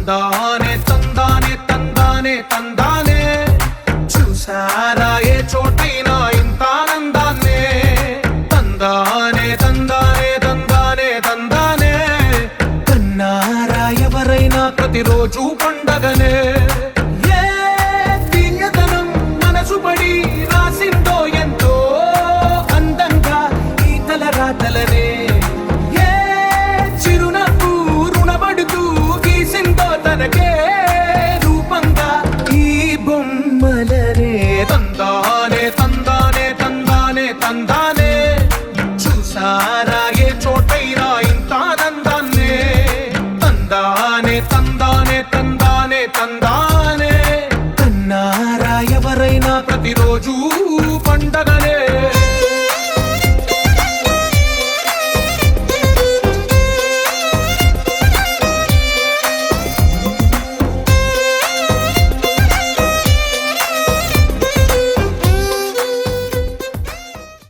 తందానే తందానే తందానే తందానే చూసారా ఏ చోటైనా ఇంత ఆనందాన్నే తందానే తందానే తందానే తందానే కన్నారా ఎవరైనా ప్రతిరోజు పండగనే ఏ దివ్యతనం మనసు పడి రాసిందో ఎంతో అందంగా ఈ తలరాతలనే ఏ చిరునవ్వు రుణపడుతూ గీసిందో తనకే రూపంగా ఈ బొమ్మలనే తందానే తందానే తందానే తందానే చూసారా ఏ చోటైనా ఇంత ఆనందాన్నే తందానే తందానే తందానే తందానే